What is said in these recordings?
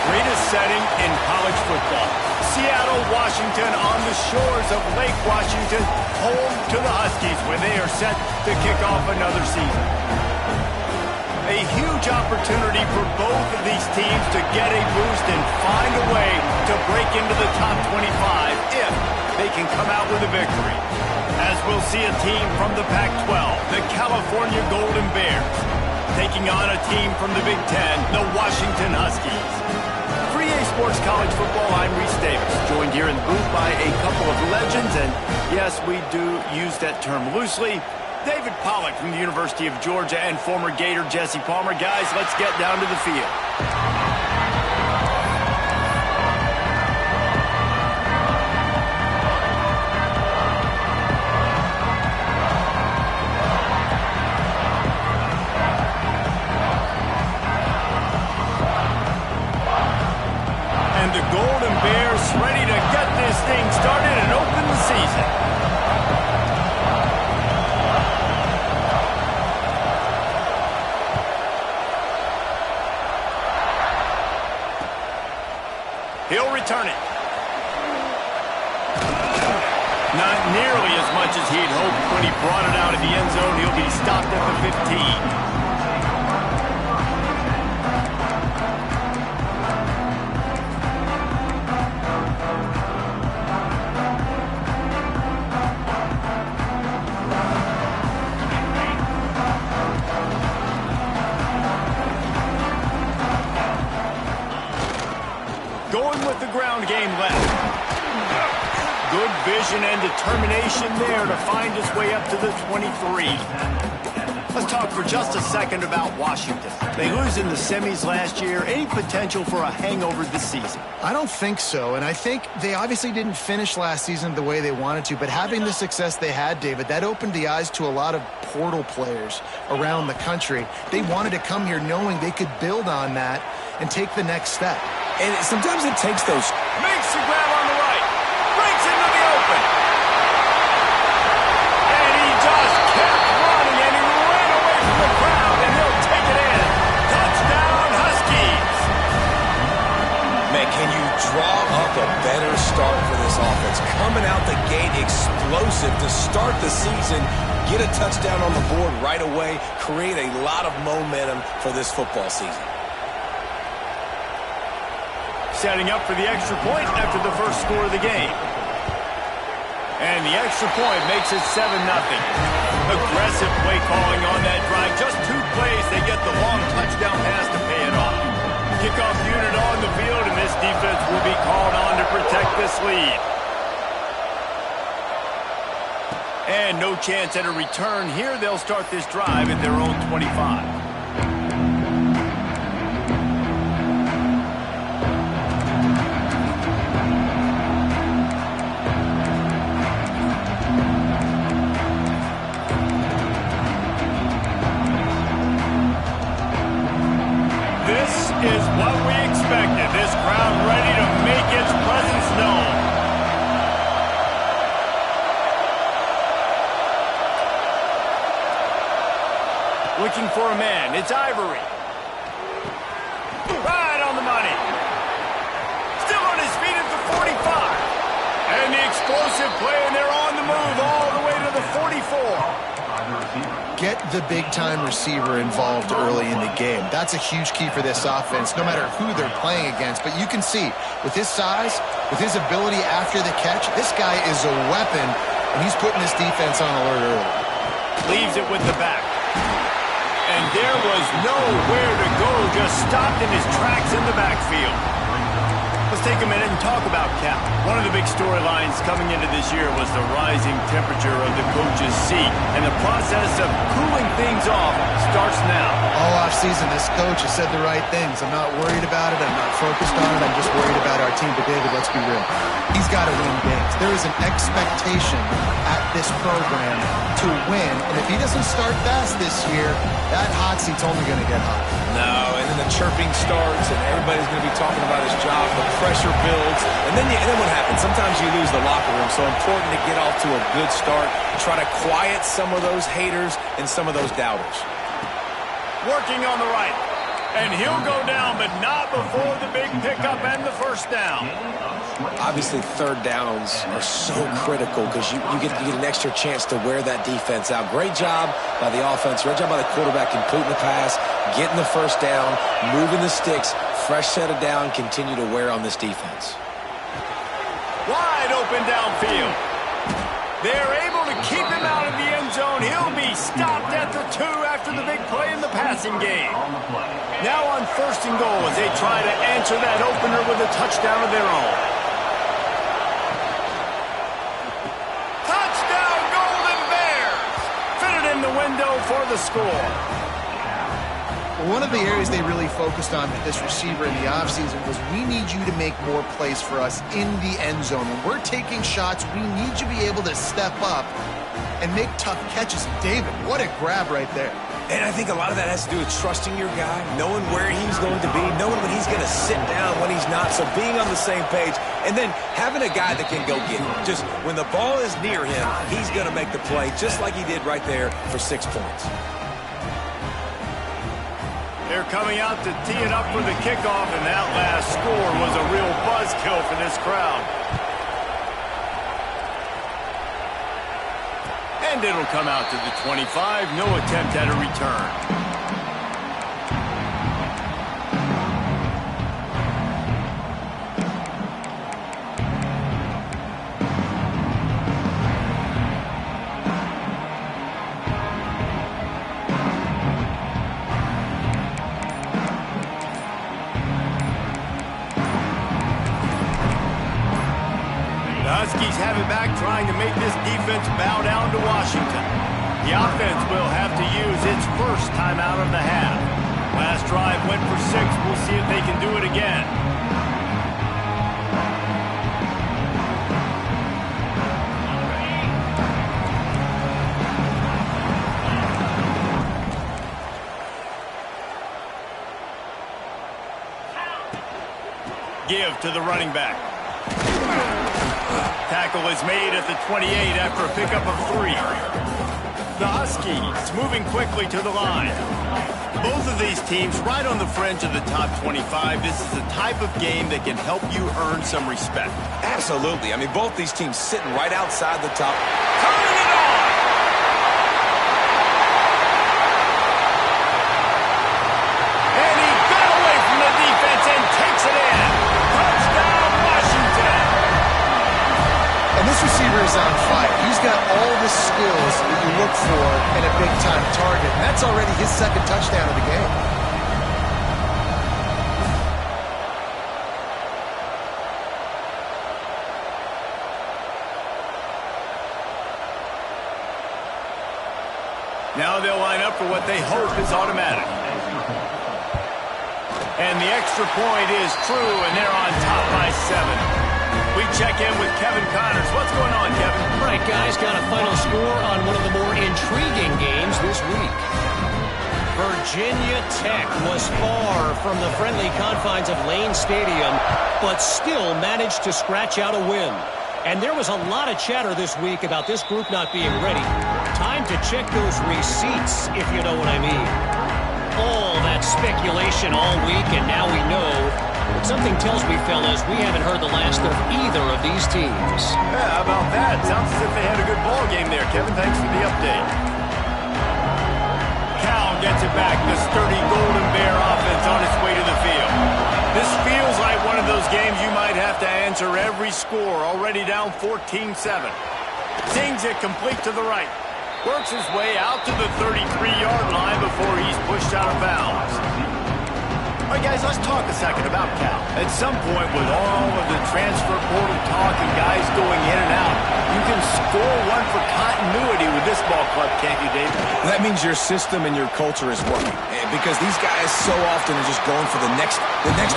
greatest setting in college football. Seattle, Washington, on the shores of Lake Washington, home to the Huskies, where they are set to kick off another season. A huge opportunity for both of these teams to get a boost and find a way to break into the top 25 if they can come out with a victory. As we'll see a team from the Pac-12, the California Golden Bears, taking on a team from the Big Ten, the Washington Huskies. For EA Sports College Football, I'm Reese Davis, joined here in the booth by a couple of legends, and yes, we do use that term loosely. David Pollack from the University of Georgia and former Gator Jesse Palmer. Guys, let's get down to the field. And the Golden Bears ready to get this thing started and open the season. He'll return it. Not nearly as much as he'd hoped when he brought it out of the end zone. He'll be stopped at the 15. Going with the ground game left. Good vision and determination there to find his way up to the 23. Let's talk for just a second about Washington. They lose in the semis last year. Any potential for a hangover this season? I don't think so, and I think they obviously didn't finish last season the way they wanted to, but having the success they had, David, that opened the eyes to a lot of portal players around the country. They wanted to come here knowing they could build on that and take the next step. And sometimes it takes those. Makes the grab on the right. Breaks into the open. And he just kept running, and he ran away from the crowd, and he'll take it in. Touchdown, Huskies. Man, can you draw up a better start for this offense? Coming out the gate explosive to start the season, get a touchdown on the board right away, create a lot of momentum for this football season. Setting up for the extra point after the first score of the game. And the extra point makes it 7-0. Aggressive play calling on that drive. Just 2 plays, they get the long touchdown pass to pay it off. Kickoff unit on the field, and this defense will be called on to protect this lead. And no chance at a return here. They'll start this drive at their own 25. Is what we expected. This crowd ready to make its presence known. Looking for a man. It's Ivory. Right on the money. Still on his feet at the 45. And the explosive play, and they're on the move all the way to the 44. Get the big-time receiver involved early in the game. That's a huge key for this offense, no matter who they're playing against. But you can see, with his size, with his ability after the catch, this guy is a weapon, and he's putting this defense on alert early. Leaves it with the back. And there was nowhere to go, just stopped in his tracks in the backfield. Let's take a minute and talk about Cal. One of the big storylines coming into this year was the rising temperature of the coach's seat. And the process of cooling things off starts now. All offseason, this coach has said the right things. I'm not worried about it. I'm not focused on it. I'm just worried about our team. But, David, let's be real. He's got to win games. There is an expectation at this program to win. And if he doesn't start fast this year, that hot seat's only going to get hot. No, and then the chirping starts, and everybody's going to be talking about his job. The pressure builds, and then what happens? Sometimes you lose the locker room, so important to get off to a good start. Try to quiet some of those haters and some of those doubters. Working on the right. And he'll go down, but not before the big pickup and the first down. Obviously, third downs are so critical because you get an extra chance to wear that defense out. Great job by the offense. Great job by the quarterback completing the pass, getting the first down, moving the sticks, fresh set of down, continue to wear on this defense. Wide open downfield. They're able to keep him out of the end zone. He'll be stopped at the 2 after the big play in the passing game. Now on first and goal as they try to answer that opener with a touchdown of their own. Touchdown, Golden Bears! Fitted in the window for the score. One of the areas they really focused on with this receiver in the offseason was we need you to make more plays for us in the end zone. When we're taking shots, we need you to be able to step up and make tough catches. David, what a grab right there. And I think a lot of that has to do with trusting your guy, knowing where he's going to be, knowing when he's going to sit down, when he's not, so being on the same page, and then having a guy that can go get it. Just when the ball is near him, he's going to make the play, just like he did right there for 6 points. They're coming out to tee it up for the kickoff, and that last score was a real buzzkill for this crowd. And it'll come out to the 25. No attempt at a return. The Huskies have it back, trying to make this defense bow down to Washington. The offense will have to use its first timeout of the half. Last drive went for 6. We'll see if they can do it again. Give to the running back. Tackle is made at the 28 after a pickup of 3. The Huskies moving quickly to the line. Both of these teams right on the fringe of the top 25. This is the type of game that can help you earn some respect. Absolutely. I mean, both these teams sitting right outside the top. Turning it on! And he got away from the defense and takes it in. Touchdown, Washington! And this receiver is on fire. He's got all the skills that you look for in a big-time target. And that's already his second touchdown of the game. Now they'll line up for what they hope is automatic. And the extra point is true, and they're on top by 7. We check in with Kevin Connors. What's going on, Kevin? All right, guys, got a final score on one of the more intriguing games this week. Virginia Tech was far from the friendly confines of Lane Stadium, but still managed to scratch out a win. And there was a lot of chatter this week about this group not being ready. Time to check those receipts, if you know what I mean. All that speculation all week, and now we know. But something tells me, fellas, we haven't heard the last of either of these teams. Yeah, how about that? Sounds as if they had a good ball game there, Kevin. Thanks for the update. Cal gets it back. The sturdy Golden Bear offense on its way to the field. This feels like one of those games you might have to answer every score. Already down 14-7. Sings it complete to the right. Works his way out to the 33-yard line before he's pushed out of bounds. All right, guys, let's talk a second about Cal. At some point, with all of the transfer portal talk and guys going in and out, you can score one for continuity with this ball club, can't you, David? That means your system and your culture is working. Because these guys so often are just going for the next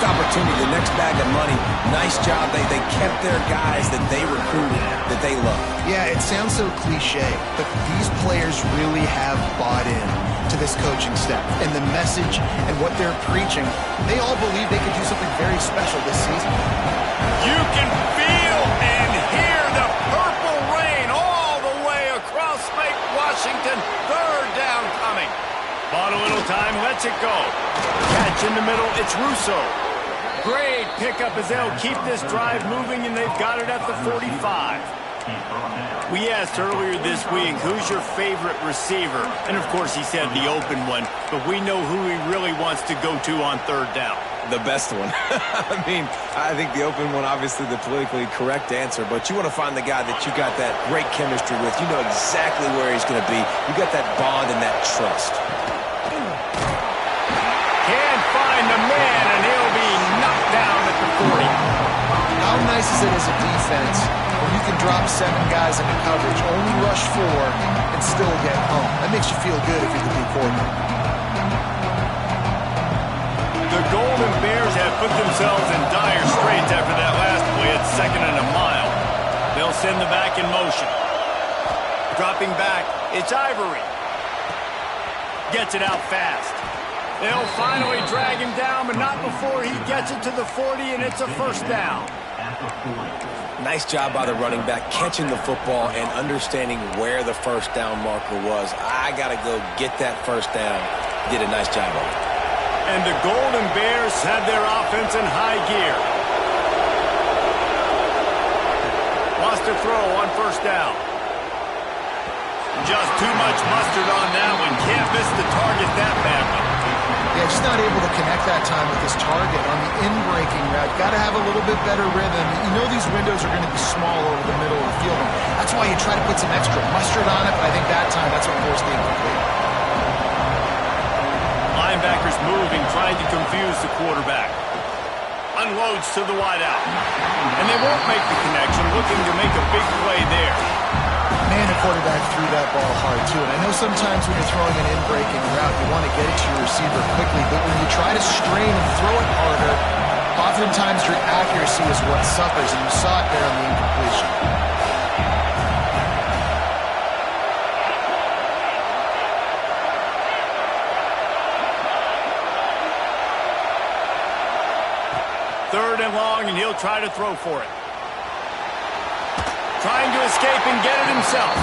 opportunity, the next bag of money. Nice job. They kept their guys that they recruited, that they love. Yeah, it sounds so cliche, but these players really have bought in to this coaching staff and the message and what they're preaching. They all believe they can do something very special this season. You can feel and hear the purple rain all the way across Lake Washington. Third down coming. Bought a little time, lets it go. Catch in the middle, it's Russo. Great pickup as they'll keep this drive moving, and they've got it at the 45. We asked earlier this week, who's your favorite receiver? And, of course, he said the open one, but we know who he really wants to go to on third down. The best one. I think the open one, obviously the politically correct answer, but you want to find the guy that you got that great chemistry with. You know exactly where he's going to be. You got that bond and that trust. Can't find the man, and he'll be knocked down at the 40. How nice is it as a defense when you can drop 7 guys into coverage, only rush 4, and still get home? That makes you feel good if you're the D coordinator. The Golden Bears have put themselves in dire straits after that last play at 2nd and a mile. They'll send the back in motion. Dropping back, it's Ivory. Gets it out fast. They'll finally drag him down, but not before he gets it to the 40, and it's a first down. Nice job by the running back, catching the football and understanding where the first down marker was. I got to go get that first down. Did a nice job of it. And the Golden Bears have their offense in high gear. Wants to throw on first down. Just too much mustard on that one. Can't miss the target that badly. Yeah, just not able to connect that time with his target on the in-breaking route. Got to have a little bit better rhythm. You know these windows are going to be small over the middle of the field. That's why you try to put some extra mustard on it, but I think that time that's what forced the incomplete. Linebackers moving, trying to confuse the quarterback. Unloads to the wideout. And they won't make the connection, looking to make a big play there. Man, the quarterback threw that ball hard, too. And I know sometimes when you're throwing an in-breaking route, you want to get it to your receiver quickly. But when you try to strain and throw it harder, oftentimes your accuracy is what suffers. And you saw it there on the incompletion. Third and long, and he'll try to throw for it. Trying to escape and get it himself.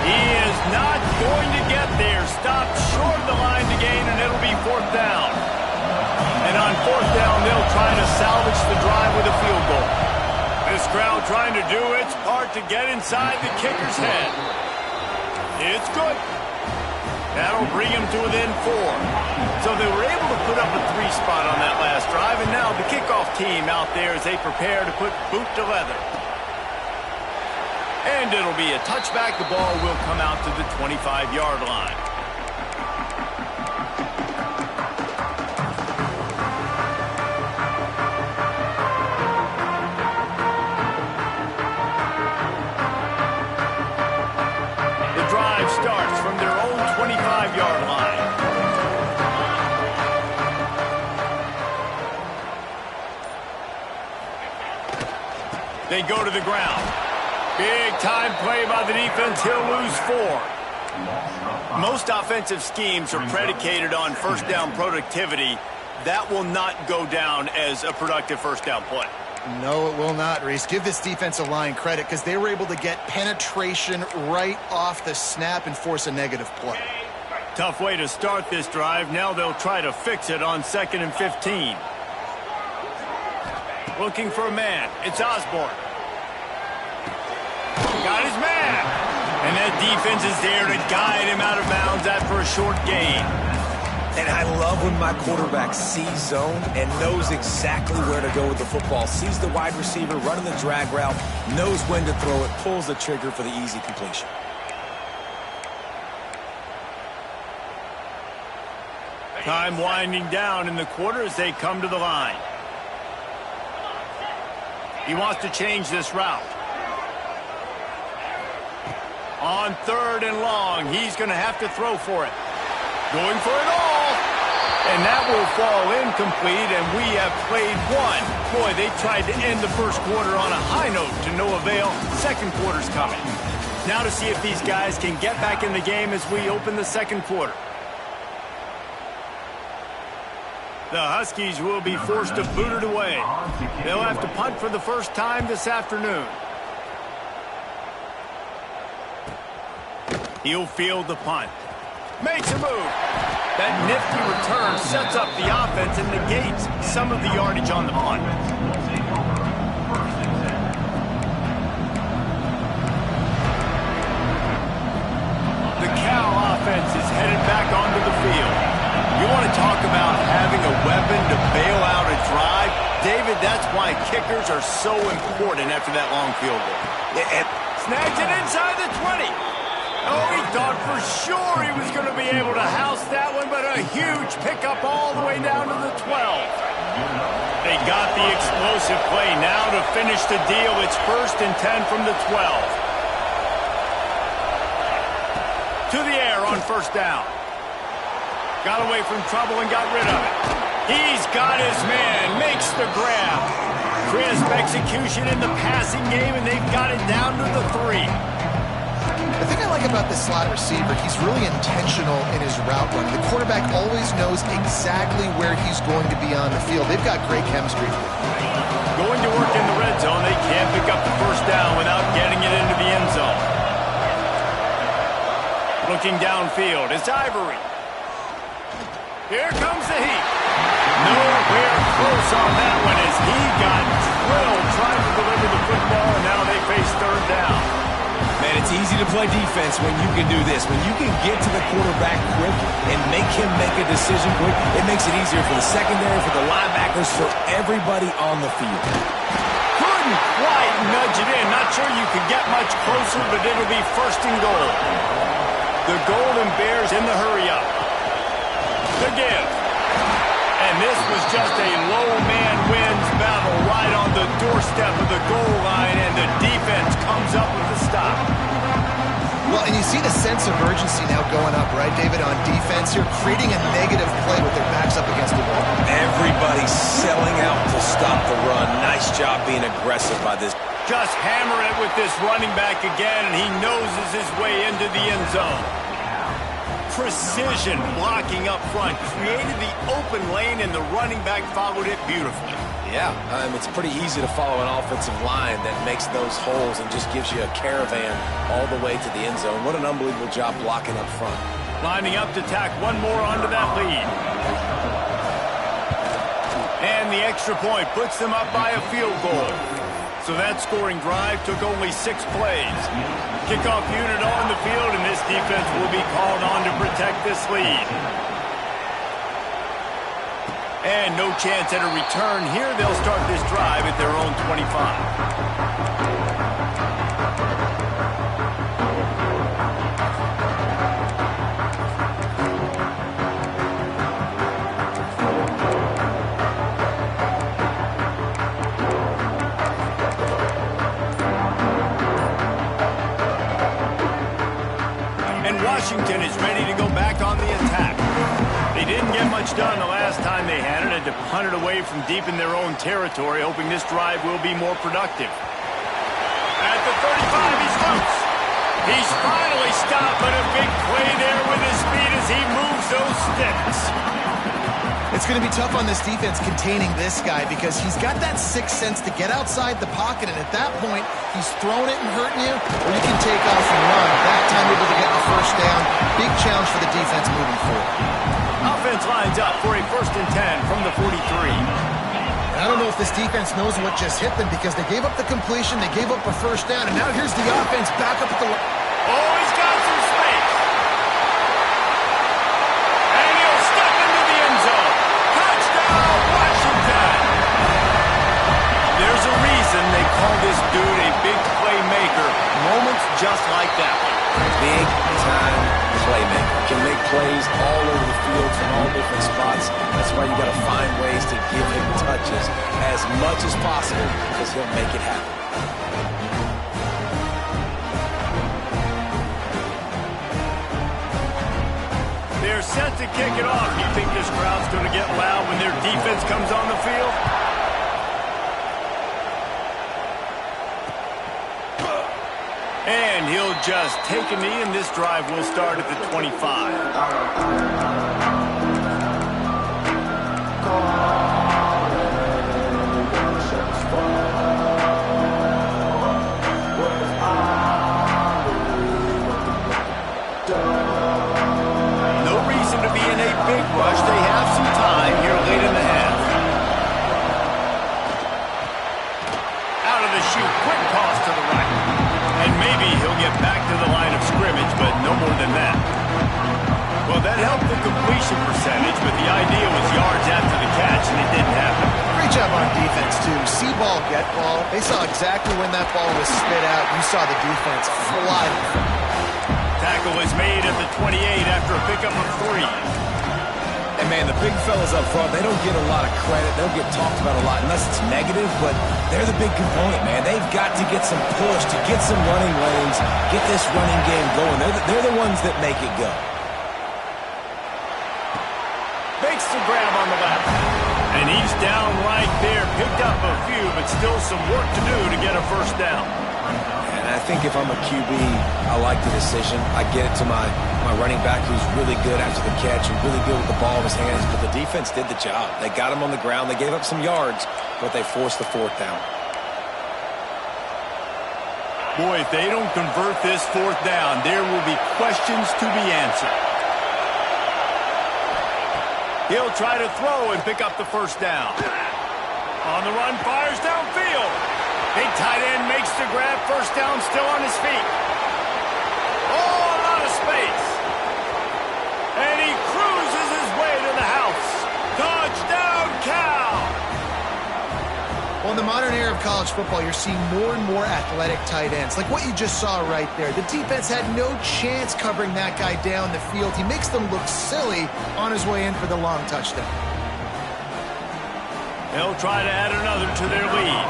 He is not going to get there. Stopped short of the line to gain, and it'll be 4th down. And on 4th down, they'll try to salvage the drive with a field goal. This crowd trying to do its part to get inside the kicker's head. It's good. That'll bring him to within 4. So they were able to put up a 3 spot on that last drive, and now the kickoff team out there as they prepare to put boot to leather. And it'll be a touchback. The ball will come out to the 25-yard line. The drive starts from their own 25-yard line. They go to the ground. Big time play by the defense. He'll lose 4. Most offensive schemes are predicated on first down productivity. That will not go down as a productive first down play. No, it will not, Reese. Give this defensive line credit because they were able to get penetration right off the snap and force a negative play. Tough way to start this drive. Now they'll try to fix it on 2nd and 15. Looking for a man. It's Osborne. Got his man. And that defense is there to guide him out of bounds after a short gain. And I love when my quarterback sees zone and knows exactly where to go with the football. Sees the wide receiver running the drag route, knows when to throw it, pulls the trigger for the easy completion. Time winding down in the quarter as they come to the line. He wants to change this route. On 3rd and long, he's going to have to throw for it. Going for it all. And that will fall incomplete, and we have played 1. Boy, they tried to end the first quarter on a high note to no avail. Second quarter's coming. Now to see if these guys can get back in the game as we open the second quarter. The Huskies will be forced to boot it away. They'll have to punt for the first time this afternoon. He'll field the punt. Makes a move. That nifty return sets up the offense and negates some of the yardage on the punt. The Cal offense is headed back onto the field. You want to talk about having a weapon to bail out a drive? David, that's why kickers are so important after that long field goal. Snags it inside the 20. Oh, he thought for sure he was going to be able to house that one, but a huge pickup all the way down to the 12. They got the explosive play now to finish the deal. It's 1st and 10 from the 12. To the air on 1st down. Got away from trouble and got rid of it. He's got his man, makes the grab. Crisp execution in the passing game, and they've got it down to the 3. The thing I like about this slot receiver, he's really intentional in his route running. The quarterback always knows exactly where he's going to be on the field. They've got great chemistry. Going to work in the red zone. They can't pick up the 1st down without getting it into the end zone. Looking downfield, it's Ivory. Here comes the heat. Nowhere close on that one as he got drilled trying to deliver the football, and now they face 3rd down. Man, it's easy to play defense when you can do this. When you can get to the quarterback quick and make him make a decision quick, it makes it easier for the secondary, for the linebackers, for everybody on the field. Couldn't quite nudge it in. Not sure you could get much closer, but it'll be 1st and goal. The Golden Bears in the hurry-up. The give. And this was just a low man wins battle right on the doorstep of the goal line, and the defense comes up with the stop. Well, and you see the sense of urgency now going up, right, David, on defense here, creating a negative play with their backs up against the wall. Everybody's selling out to stop the run. Nice job being aggressive by this. Just hammer it with this running back again, and he noses his way into the end zone. Precision blocking up front, created the open lane, and the running back followed it beautifully. Yeah, it's pretty easy to follow an offensive line that makes those holes and just gives you a caravan all the way to the end zone. What an unbelievable job blocking up front. Lining up to tack one more onto that lead. And the extra point puts them up by a field goal. So that scoring drive took only 6 plays. Kickoff unit on the field, and this defense will be called on to protect this lead. And no chance at a return here. They'll start this drive at their own 25. Washington is ready to go back on the attack. They didn't get much done the last time they had it, had to punt it away from deep in their own territory, hoping this drive will be more productive. At the 35, he's loose. He's finally stopped, but a big play there with his feet as he moves those sticks. It's going to be tough on this defense containing this guy because he's got that sixth sense to get outside the pocket, and at that point, he's throwing it and hurting you, or you can take off and run. That time able to get the 1st down. Big challenge for the defense moving forward. Offense lines up for a 1st and 10 from the 43. I don't know if this defense knows what just hit them because they gave up the completion, they gave up a 1st down, and now here's the offense back up at the... Oh, he's got some space. And he'll step into the end zone. Touchdown, Washington. There's a reason they call this dude a big playmaker. Moments just like that. Big time playmaker. Can make plays all over the field from all different spots. That's why you got to find ways to give him touches as much as possible because he'll make it happen. They're set to kick it off. You think this crowd's going to get loud when their defense comes on the field? And he'll just take a knee, and this drive will start at the 25. up the completion percentage, but the idea was yards after the catch, and it didn't happen. Great job on defense, too. See ball, get ball. They saw exactly when that ball was spit out. You saw the defense fly. Tackle was made at the 28 after a pickup of 3. And, man, the big fellas up front, they don't get a lot of credit. They don't get talked about a lot unless it's negative, but they're the big component, man. They've got to get some push, to get some running lanes, get this running game going. They're the ones that make it go. Makes the grab on the left. And he's down right there. Picked up a few, but still some work to do to get a first down. And I think if I'm a QB, I like the decision. I get it to my running back who's really good after the catch and really good with the ball in his hands, but the defense did the job. They got him on the ground. They gave up some yards, but they forced the 4th down. Boy, if they don't convert this 4th down, there will be questions to be answered. He'll try to throw and pick up the first down. On the run, fires downfield. Big tight end makes the grab. First down, still on his feet. Oh, a lot of space. And he cruises his way to the house. Touchdown, Cal! Well, in the modern era of college football, you're seeing more and more athletic tight ends, like what you just saw right there. The defense had no chance covering that guy down the field. He makes them look silly on his way in for the long touchdown. They'll try to add another to their lead.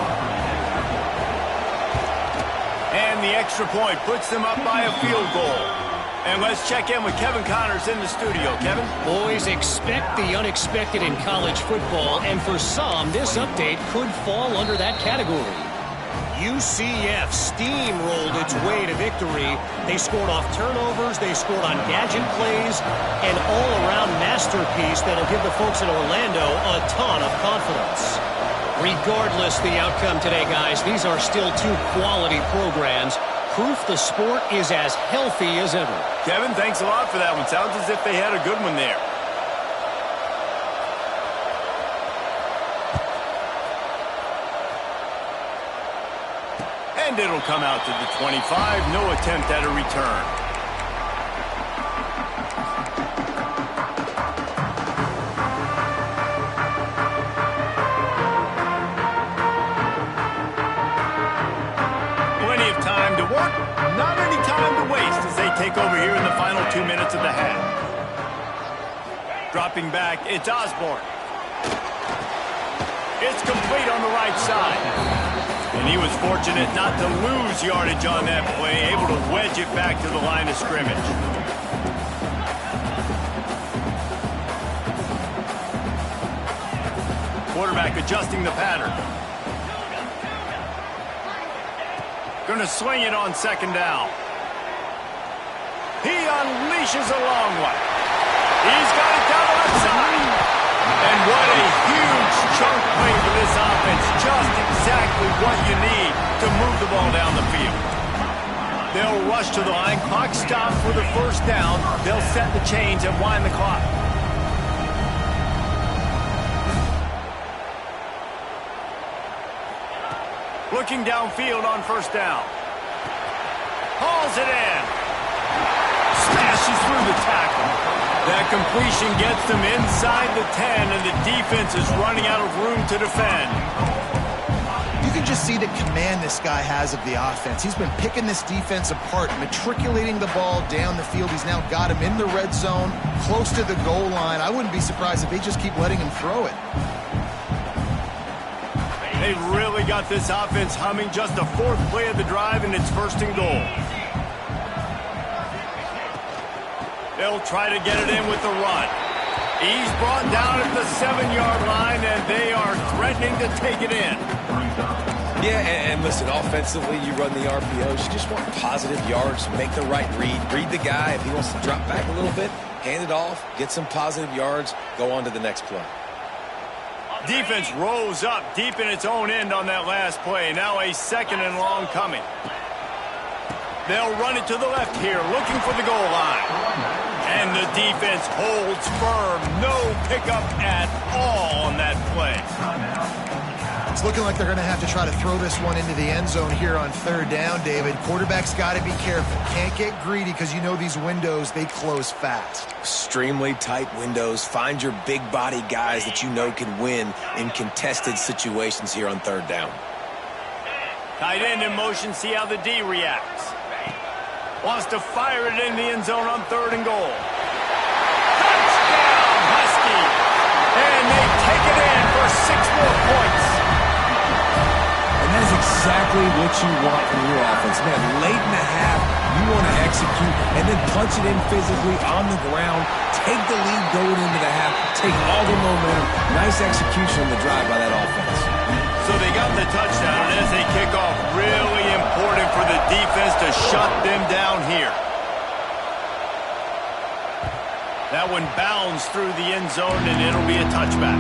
And the extra point puts them up by a field goal. And let's check in with Kevin Connors in the studio. Kevin? Boys, expect the unexpected in college football, and for some, this update could fall under that category. UCF steamrolled its way to victory. They scored off turnovers, they scored on gadget plays, an all-around masterpiece that'll give the folks in Orlando a ton of confidence. Regardless the outcome today, guys, these are still 2 quality programs. Proof the sport is as healthy as ever. Kevin, thanks a lot for that one. Sounds as if they had a good one there. And it'll come out to the 25. No attempt at a return. Not any time to waste as they take over here in the final 2 minutes of the half. Dropping back, it's Osborne. It's complete on the right side. And he was fortunate not to lose yardage on that play, able to wedge it back to the line of scrimmage. Quarterback adjusting the pattern. Going to swing it on 2nd down. He unleashes a long one. He's got it down the left side. And what a huge chunk play for this offense. Just exactly what you need to move the ball down the field. They'll rush to the line. Clock stopped for the first down. They'll set the chains and wind the clock. Looking downfield on 1st down. Hauls it in. Smashes through the tackle. That completion gets them inside the 10, and the defense is running out of room to defend. You can just see the command this guy has of the offense. He's been picking this defense apart, matriculating the ball down the field. He's now got him in the red zone, close to the goal line. I wouldn't be surprised if they just keep letting him throw it. They've really got this offense humming. Just a 4th play of the drive, and it's 1st and goal. They'll try to get it in with the run. He's brought down at the 7-yard line, and they are threatening to take it in. Yeah, and listen, offensively, you run the RPOs. You just want positive yards, make the right read the guy. If he wants to drop back a little bit, hand it off, get some positive yards, go on to the next play. Defense rose up deep in its own end on that last play. Now a 2nd and long coming. They'll run it to the left here, looking for the goal line. And the defense holds firm. No pickup at all on that play. It's looking like they're going to have to try to throw this one into the end zone here on third down, David. Quarterback's got to be careful. Can't get greedy because you know these windows, they close fast. Extremely tight windows. Find your big body guys that you know can win in contested situations here on third down. Tight end in motion, see how the D reacts. Wants to fire it in the end zone on 3rd and goal. Touchdown, Huskies! And they take it in for 6 more points. And that is exactly what you want from your offense. Man, late in the half, you want to execute and then punch it in physically on the ground. Take the lead going into the half. Take all the momentum. Nice execution on the drive by that offense. So they got the touchdown, and as they kick off, really important for the defense to shut them down here. That one bounds through the end zone, and it'll be a touchback.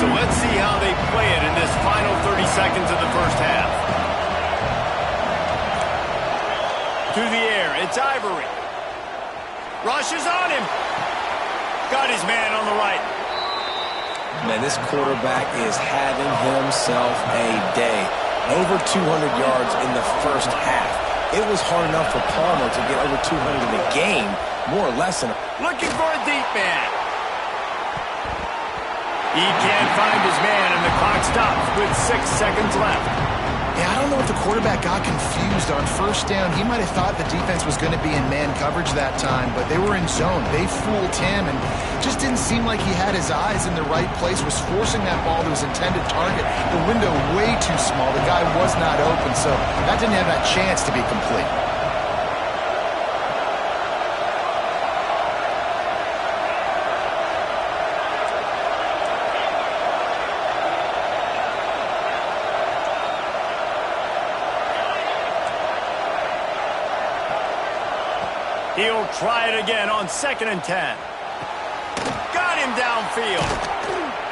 So let's see how they play it in this final 30 seconds of the first half. To the air, it's Ivory. Rushes on him. Got his man on the right. Man, this quarterback is having himself a day. Over 200 yards in the first half. It was hard enough for Palmer to get over 200 in the game, more or less. Looking for a deep man. He can't find his man, and the clock stops with 6 seconds left. Yeah, I don't know if the quarterback got confused on first down. He might have thought the defense was going to be in man coverage that time, but they were in zone. They fooled him and just didn't seem like he had his eyes in the right place, was forcing that ball to his intended target. The window way too small. The guy was not open, so that didn't have that chance to be complete. He'll try it again on 2nd and 10. Got him downfield.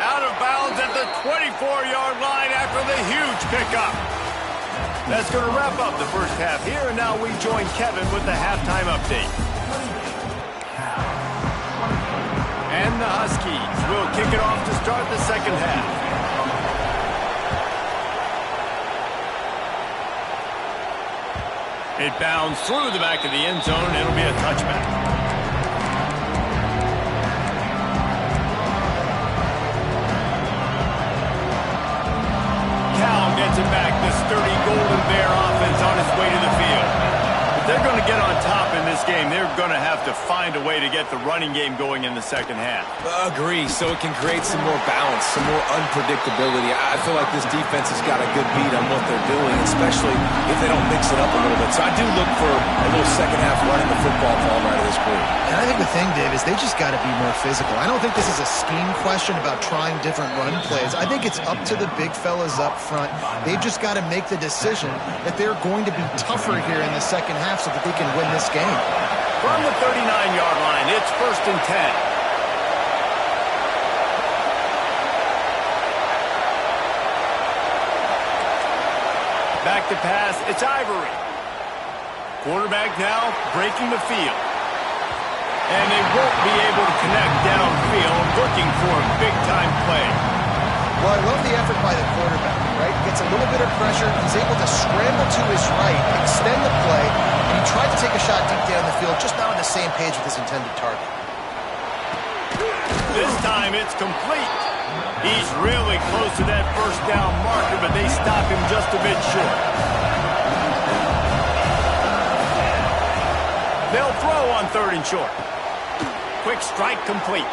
Out of bounds at the 24-yard line after the huge pickup. That's going to wrap up the first half here, and now we join Kevin with the halftime update. And the Huskies will kick it off to start the second half. It bounds through the back of the end zone. It'll be a touchback. Cal gets it back. The sturdy Golden Bear offense on its way to the field. If they're going to get on top in this game, they're going to have to find a way to get the running game going in the second half. Agree, so it can create some more balance, some more unpredictability. I feel like this defense has got a good beat on what they're doing, especially if they don't mix it up a little bit. So I do look for a little second half running the football ball out of this group. And I think the thing, Dave, is they just got to be more physical. I don't think this is a scheme question about trying different run plays. I think it's up to the big fellas up front. They've just got to make the decision that they're going to be tougher here in the second half so that they can win this game. From the 39-yard line, it's 1st and 10. Back to pass, it's Ivory. Quarterback now breaking the field. And they won't be able to connect downfield, looking for a big-time play. Well, I love the effort by the quarterback, right? Gets a little bit of pressure. He's able to scramble to his right, extend the play, and he tried to take a shot deep down the field, just not on the same page with his intended target. This time it's complete. He's really close to that first down marker, but they stop him just a bit short. They'll throw on 3rd and short. Quick strike complete.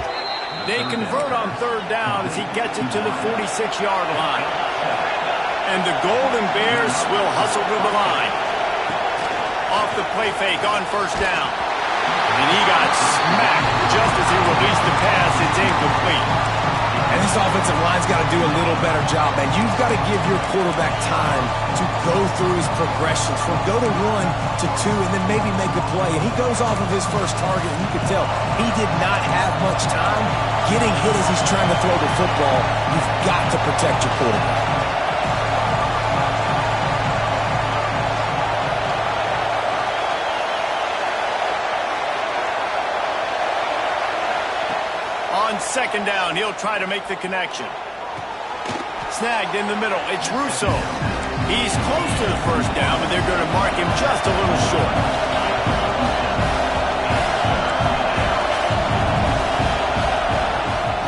They convert on 3rd down as he gets it to the 46-yard line. And the Golden Bears will hustle to the line. Off the play fake on 1st down. And he got smacked just as he released the pass. It's incomplete. And This offensive line's got to do a little better job, man. You've got to give your quarterback time to go through his progressions from go to 1 to 2 and then maybe make a play. And he goes off of his first target, and you can tell he did not have much time getting hit as he's trying to throw the football. You've got to protect your quarterback. On second down, he'll try to make the connection. Snagged in the middle. It's Russo. He's close to the first down, but they're going to mark him just a little short.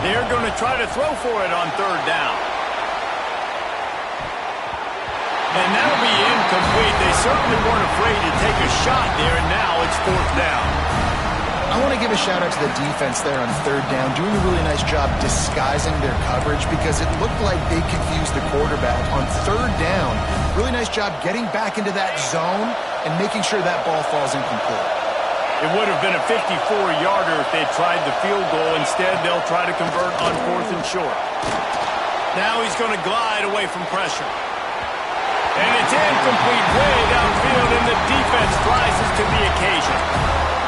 They're going to try to throw for it on third down. And that'll be incomplete. They certainly weren't afraid to take a shot there, and now it's fourth down. I want to give a shout-out to the defense there on third down, doing a really nice job disguising their coverage because it looked like they confused the quarterback on third down. Really nice job getting back into that zone and making sure that ball falls incomplete. It would have been a 54-yarder if they tried the field goal. Instead, they'll try to convert on fourth and short. Now he's going to glide away from pressure. And it's incomplete way downfield, and the defense rises to the occasion.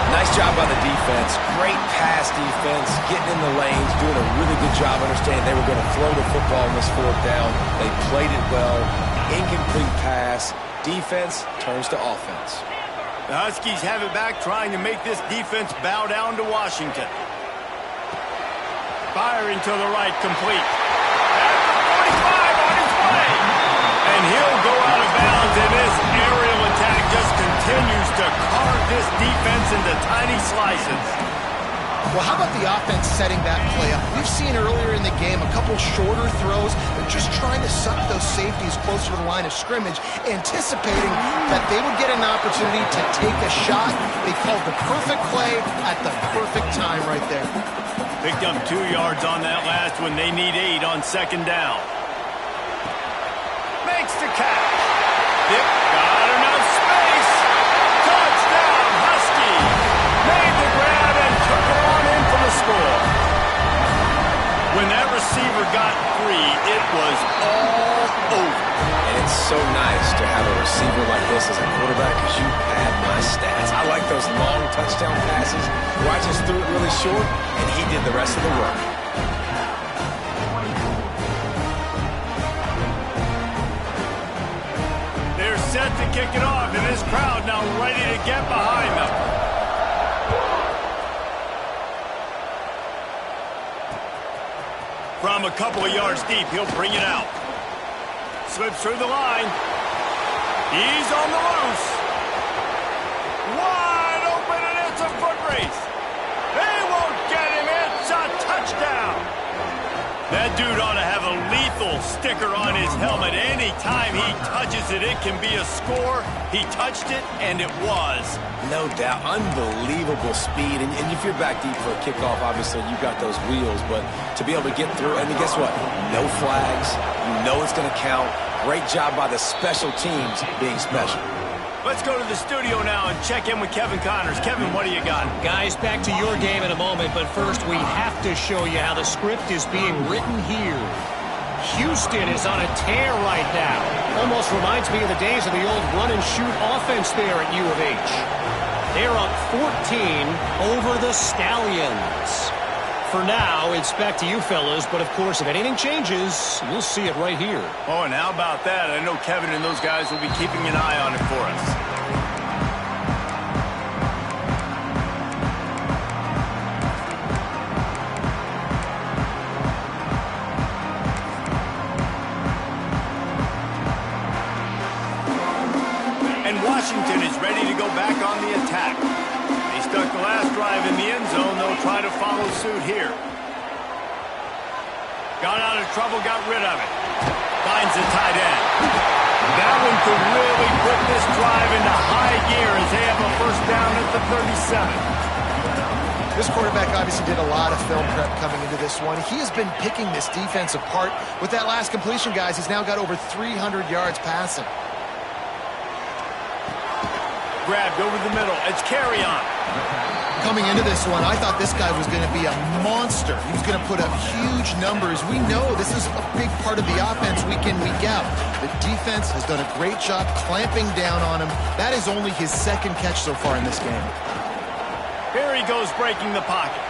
Nice job by the defense. Great pass defense, getting in the lanes, doing a really good job understanding they were going to throw the football on this fourth down. They played it well. Incomplete pass. Defense turns to offense. The Huskies have it back, trying to make this defense bow down to Washington. Firing to the right, complete. At the 45 on his way. And he'll go out of bounds, and this aerial attack just continues to carve this defense into tiny slices. Well, how about the offense setting that play up? We've seen earlier in the game a couple shorter throws, but just trying to suck those safeties closer to the line of scrimmage, anticipating that they would get an opportunity to take a shot. They called the perfect play at the perfect time right there. Picked up 2 yards on that last one. They need 8 on second down. Makes the catch. Yep, got enough space. Touchdown, Huskies. Made the grab and took it on in for the score. When that receiver got free, it was all over. And it's so nice to have a receiver like this as a quarterback because you have my stats. I like those long touchdown passes where I just threw it really short and he did the rest of the work. Set to kick it off, and this crowd now ready to get behind them. From a couple of yards deep, he'll bring it out. Slips through the line. He's on the loose. Wide open, and it's a foot race. They won't get him. It's a touchdown. That dude ought to have a lethal sticker on his helmet. Anytime he touches it, it can be a score. He touched it, and it was. No doubt. Unbelievable speed. And if you're back deep for a kickoff, obviously you've got those wheels. But to be able to get through, I mean, guess what? No flags. You know it's going to count. Great job by the special teams being special. Let's go to the studio now and check in with Kevin Connors. Kevin, what do you got? Guys, back to your game in a moment, but first we have to show you how the script is being written here. Houston is on a tear right now. Almost reminds me of the days of the old run-and-shoot offense there at U of H. They're up 14 over the Stallions. For now, it's back to you fellas, but of course, if anything changes, you'll see it right here. Oh, and how about that? I know Kevin and those guys will be keeping an eye on it for us. And Washington is ready to go back on the attack. They stuck the last drive in the end zone. They'll try to follow suit here. Got out of trouble, got rid of it. Finds the tight end. That one could really put this drive into high gear as they have a first down at the 37. This quarterback obviously did a lot of film prep coming into this one. He has been picking this defense apart. With that last completion, guys, he's now got over 300 yards passing. grabbed over the middle. It's carry on. Coming into this one, I thought this guy was going to be a monster. He was going to put up huge numbers. We know this is a big part of the offense week in, week out. The defense has done a great job clamping down on him. That is only his second catch so far in this game. Here he goes breaking the pocket.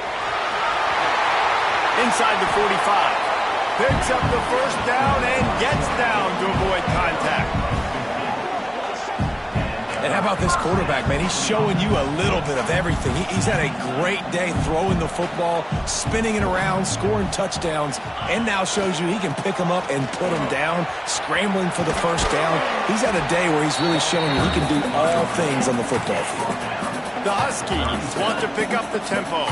Inside the 45. Picks up the first down and gets down to avoid contact. And how about this quarterback, man? He's showing you a little bit of everything. He's had a great day throwing the football, spinning it around, scoring touchdowns, and now shows you he can pick them up and put them down, scrambling for the first down. He's had a day where he's really showing you he can do all things on the football field. The Huskies want to pick up the tempo.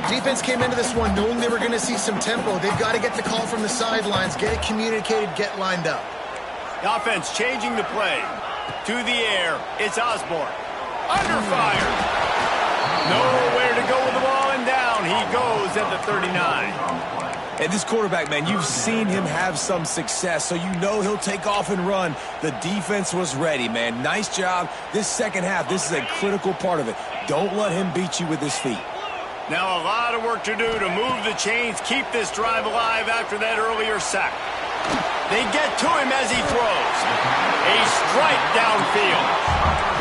Defense came into this one knowing they were going to see some tempo. They've got to get the call from the sidelines, get it communicated, get lined up. The offense changing the play. To the air, it's Osborne. Under fire. Nowhere to go with the ball, and down he goes at the 39. And this quarterback, man, you've seen him have some success, so you know he'll take off and run. The defense was ready, man. Nice job. This second half, this is a critical part of it. Don't let him beat you with his feet. Now a lot of work to do to move the chains, keep this drive alive after that earlier sack. They get to him as he throws. A strike downfield.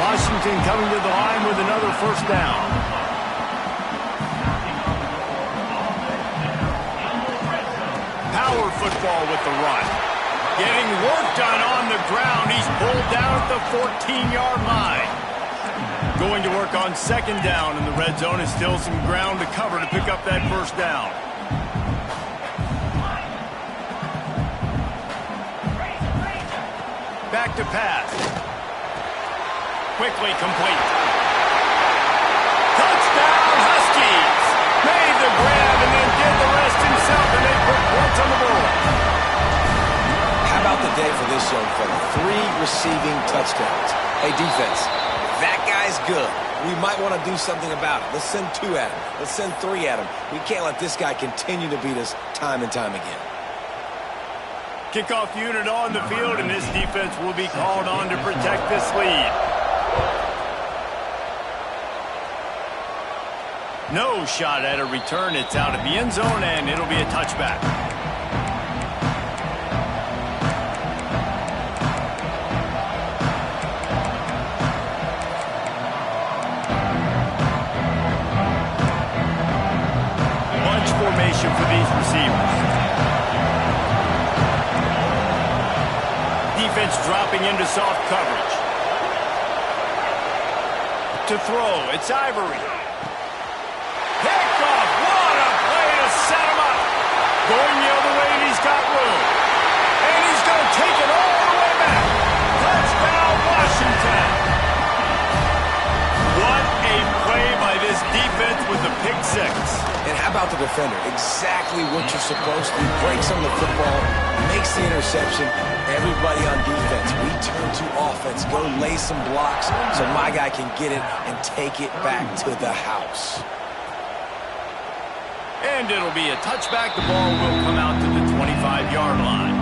Washington coming to the line with another first down. Power football with the run. Getting work done on the ground. He's pulled down at the 14-yard line. Going to work on second down in the red zone. Is still some ground to cover to pick up that first down. Back to pass. Quickly complete. Touchdown, Huskies! Made the grab and then did the rest himself, and they put points on the board. How about the day for this young fella? 3 receiving touchdowns. Hey, defense, that guy's good. We might want to do something about it. Let's send 2 at him. Let's send 3 at him. We can't let this guy continue to beat us time and time again. Kickoff unit on the field, and this defense will be called on to protect this lead. No shot at a return. It's out of the end zone, and it'll be a touchback. Bunch formation for these receivers. Defense dropping into soft coverage. To throw, it's Ivory. Pick off, what a play to set him up. Going the other way, and he's got room. And he's going to take it all the way back. Touchdown, Washington. What a play by this defense with the pick 6. And how about the defender? Exactly what you're supposed to do. Breaks on the football, makes the interception. Everybody on defense, we turn to offense. Go lay some blocks so my guy can get it and take it back to the house. And it'll be a touchback. The ball will come out to the 25-yard line.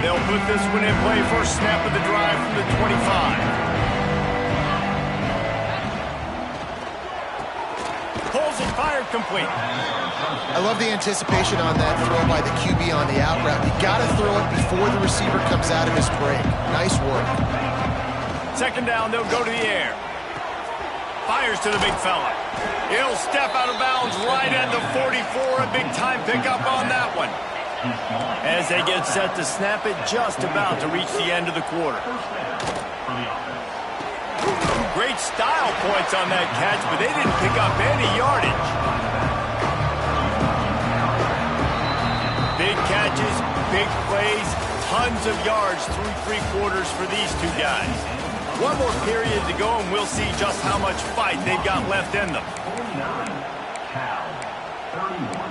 They'll put this one in play. First snap of the drive from the 25. Pulls it, fired, complete. I love the anticipation on that throw by the QB on the out route. You got to throw it before the receiver comes out of his break. Nice work. Second down, they'll go to the air. Fires to the big fella. He'll step out of bounds right at the 44. A big-time pickup on that one. As they get set to snap it, just about to reach the end of the quarter. Great style points on that catch, but they didn't pick up any yardage. Big catches, big plays, tons of yards through 3 quarters for these 2 guys. One more period to go, and we'll see just how much fight they've got left in them. 49, Cal, 31.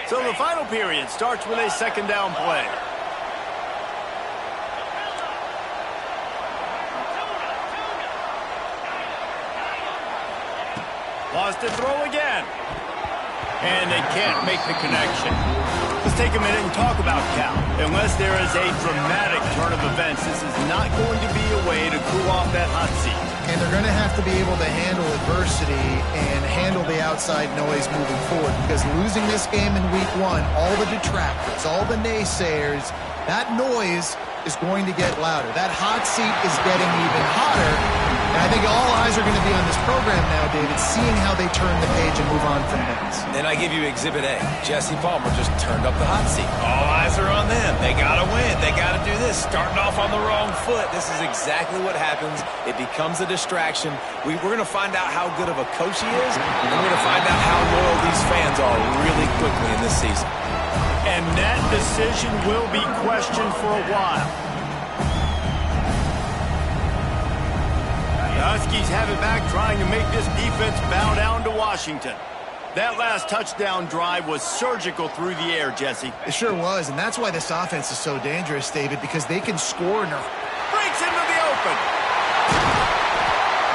So the final period starts with a second down play. Lost to throw again. And they can't make the connection. Let's take a minute and talk about Cal. Unless there is a dramatic turn of events, this is not going to be a way to cool off that hot seat. And they're going to have to be able to handle adversity and handle the outside noise moving forward, because losing this game in week 1, all the detractors, all the naysayers, that noise is going to get louder. That hot seat is getting even hotter. And I think all eyes are going to be on this program now, David, seeing how they turn the page and move on from this. Then I give you Exhibit A. Jesse Palmer just turned up the hot seat. All eyes are on them. They got to win. They got to do this. Starting off on the wrong foot. This is exactly what happens. It becomes a distraction. We're going to find out how good of a coach he is, and we're going to find out how loyal these fans are really quickly in this season. And that decision will be questioned for a while. The Huskies have it back, trying to make this defense bow down to Washington. That last touchdown drive was surgical through the air, Jesse. It sure was, and that's why this offense is so dangerous, David, because they can score in breaks into the open.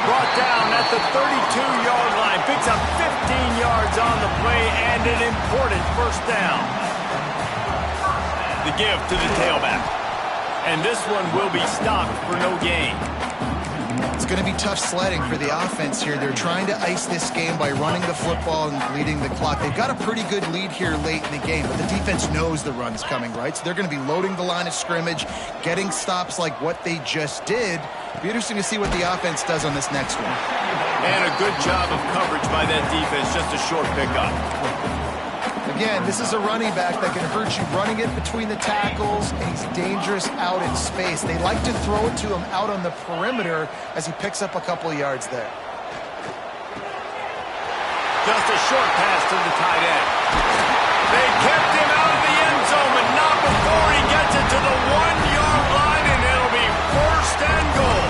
Brought down at the 32-yard line. Picks up 15 yards on the play and an important first down. The give to the tailback. And this one will be stopped for no gain. It's going to be tough sledding for the offense here. They're trying to ice this game by running the football and leading the clock. They've got a pretty good lead here late in the game, but the defense knows the run's coming, right? So they're going to be loading the line of scrimmage, getting stops like what they just did. It'll be interesting to see what the offense does on this next one. And a good job of coverage by that defense, just a short pickup. Again, this is a running back that can hurt you running it between the tackles, and he's dangerous out in space. They like to throw it to him out on the perimeter as he picks up a couple of yards there. Just a short pass to the tight end. They kept him out of the end zone, but not before he gets it to the 1-yard line, and it'll be first and goal.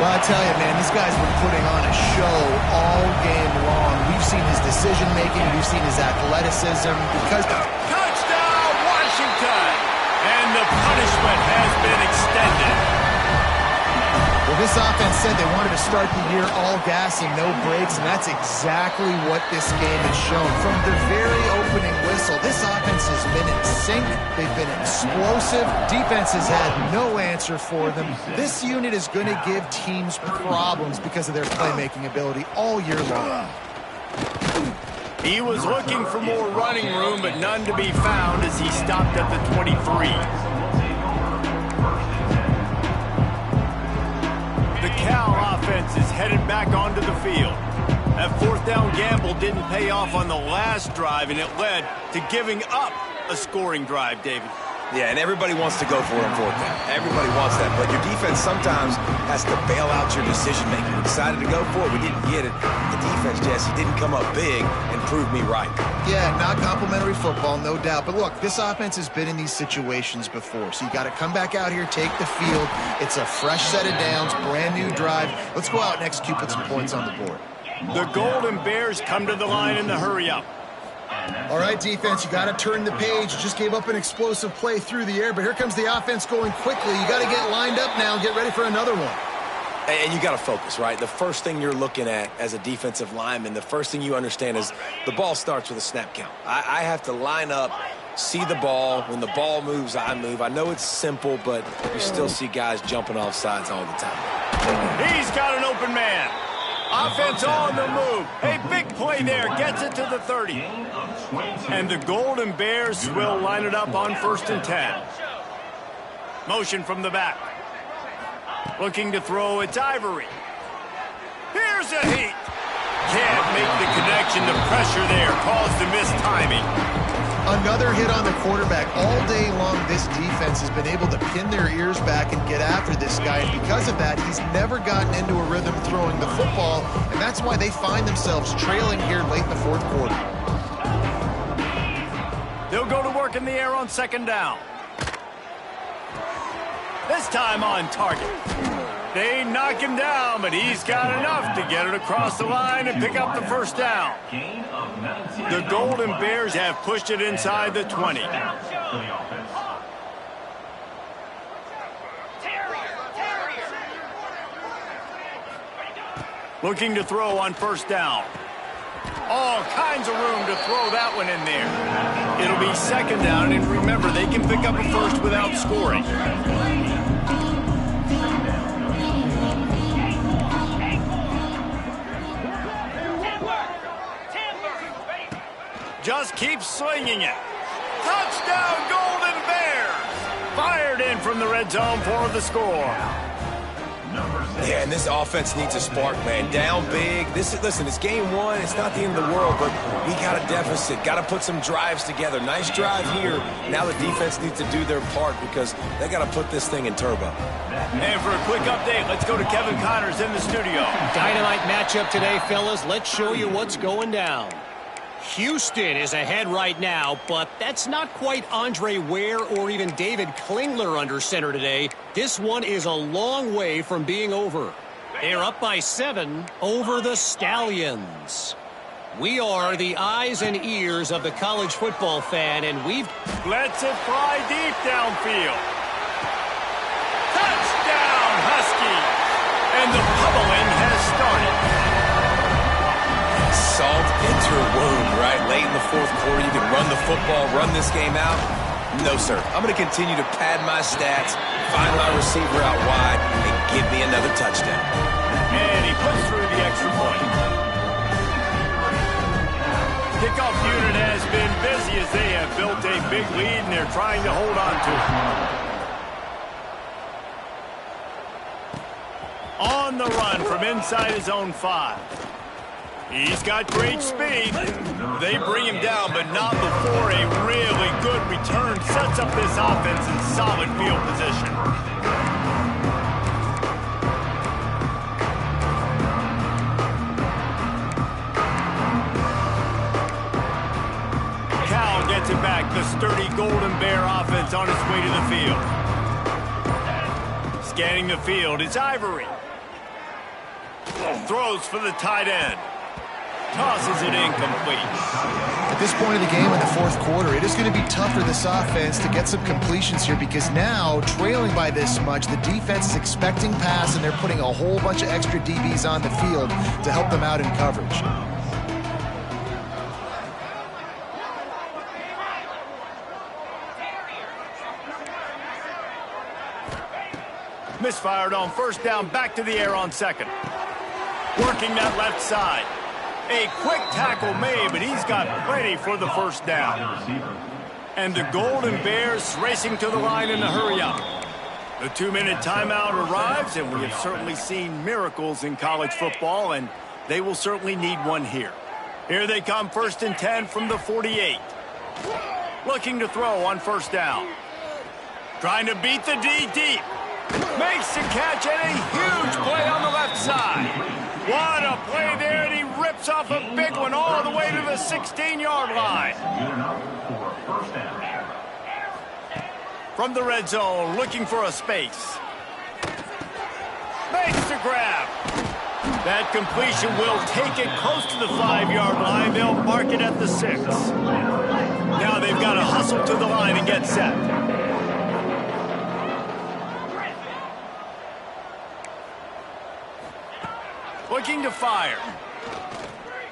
Well, I tell you, man, this guy's been putting on a show all game long. We've seen his decision-making. We've seen his athleticism. Touchdown, Washington! And the punishment has been extended. Well, this offense said they wanted to start the year all gas and no brakes, and that's exactly what this game has shown. From the very opening whistle, this offense has been in sync. They've been explosive. Defense has had no answer for them. This unit is going to give teams problems because of their playmaking ability all year long. He was looking for more running room, but none to be found as he stopped at the 23. The Cal offense is headed back onto the field. That fourth down gamble didn't pay off on the last drive, and it led to giving up a scoring drive, David. Yeah, and everybody wants to go for it on fourth down. Everybody wants that, but your defense sometimes has to bail out your decision-making. We decided to go for it. We didn't get it. The defense, Jesse, didn't come up big and prove me right. Yeah, not complimentary football, no doubt. But look, this offense has been in these situations before, so you got to come back out here, take the field. It's a fresh set of downs, brand new drive. Let's go out and execute, put some points on the board. The Golden Bears come to the line in the hurry-up. All right, defense, you got to turn the page. You just gave up an explosive play through the air, but here comes the offense going quickly. You got to get lined up now and get ready for another one. And you got to focus, right? The first thing you're looking at as a defensive lineman, the first thing you understand is the ball starts with a snap count. I have to line up, see the ball. When the ball moves, I move. I know it's simple, but you still see guys jumping off sides all the time. He's got an open man. Offense on the move. A big play there. Gets it to the 30. And the Golden Bears will line it up on 1st and 10. Motion from the back. Looking to throw, it's Ivory. Here's a heat. Can't make the connection. The pressure there caused the missed timing. Another hit on the quarterback. All day long, this defense has been able to pin their ears back and get after this guy. And because of that, he's never gotten into a rhythm throwing the football. And that's why they find themselves trailing here late in the fourth quarter. They'll go to work in the air on 2nd down. This time on target. They knock him down, but he's got enough to get it across the line and pick up the first down. The Golden Bears have pushed it inside the 20. Looking to throw on first down. All kinds of room to throw that one in there. It'll be second down, and remember, they can pick up a first without scoring. Just keep swinging it. Touchdown, Golden Bears! Fired in from the red zone for the score. Yeah, and this offense needs a spark, man. Down big. Listen, it's game one. It's not the end of the world, but we got a deficit. Got to put some drives together. Nice drive here. Now the defense needs to do their part because they got to put this thing in turbo. And for a quick update, let's go to Kevin Connors in the studio. Dynamite matchup today, fellas. Let's show you what's going down. Houston is ahead right now, but that's not quite Andre Ware or even David Klingler under center today. This one is a long way from being over. They're up by 7 over the Stallions. We are the eyes and ears of the college football fan, and we've... Lets it fly deep downfield. Touchdown, Husky! And the pummeling has started. Salt into your wound, right? Late in the fourth quarter, you can run the football, run this game out. No, sir. I'm going to continue to pad my stats, find my receiver out wide, and give me another touchdown. And he puts through the extra point. Kickoff unit has been busy as they have built a big lead, and they're trying to hold on to it. On the run from inside his own 5. He's got great speed. They bring him down, but not before a really good return sets up this offense in solid field position. Cal gets it back. The sturdy Golden Bear offense on its way to the field. Scanning the field, it's Ivory. Throws for the tight end. Tosses it incomplete. At this point of the game in the fourth quarter, it is going to be tough for this offense to get some completions here because now, trailing by this much, the defense is expecting pass and they're putting a whole bunch of extra DBs on the field to help them out in coverage. Misfired on first down, back to the air on second. Working that left side. A quick tackle made, but he's got plenty for the first down. And the Golden Bears racing to the line in a hurry-up. The 2-minute timeout arrives, and we have certainly seen miracles in college football, and they will certainly need one here. Here they come, 1st and 10 from the 48. Looking to throw on first down. Trying to beat the D deep. Makes the catch, and a huge play on the left side. What a play there, and he rips off a big one all the way to the 16-yard line. From the red zone, looking for a space. Makes the grab. That completion will take it close to the 5-yard line. They'll mark it at the 6. Now they've got to hustle to the line and get set. Looking to fire.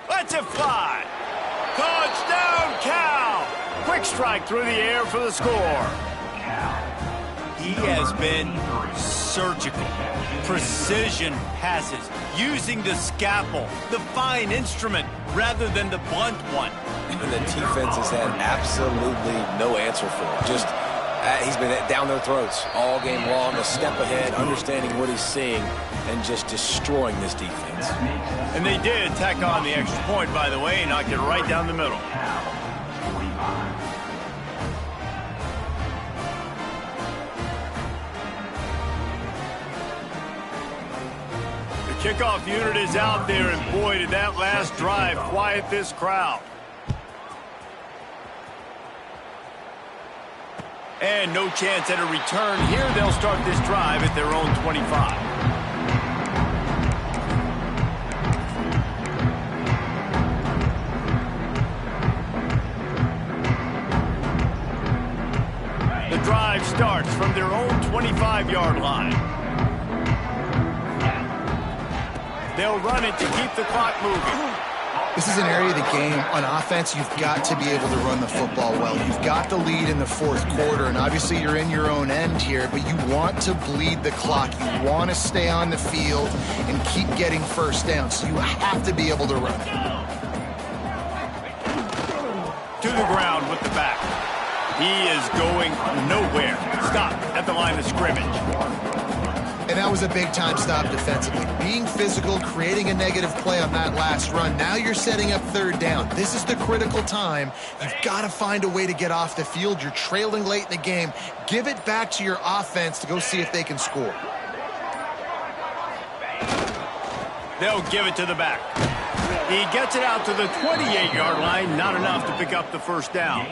Lets it fly. Touchdown, Cal! Quick strike through the air for the score. He has been surgical. Precision passes. Using the scalpel, the fine instrument, rather than the blunt one. And the defense has had absolutely no answer for him. Just, he's been down their throats all game long, a step ahead, understanding what he's seeing, and just destroying this defense. And they did tack on the extra point, by the way, and knocked it right down the middle. The kickoff unit is out there, and boy, did that last drive quiet this crowd. And no chance at a return here. They'll start this drive at their own 25. drive starts from their own 25-yard line. They'll run it to keep the clock moving. This is an area of the game. On offense, you've got to be able to run the football well. You've got the lead in the fourth quarter, and obviously you're in your own end here, but you want to bleed the clock. You want to stay on the field and keep getting first down, so you have to be able to run. To the ground with the back. He is going nowhere. Stop at the line of scrimmage. And that was a big-time stop defensively. Being physical, creating a negative play on that last run. Now you're setting up third down. This is the critical time. You've got to find a way to get off the field. You're trailing late in the game. Give it back to your offense to go see if they can score. They'll give it to the back. He gets it out to the 28-yard line. Not enough to pick up the first down.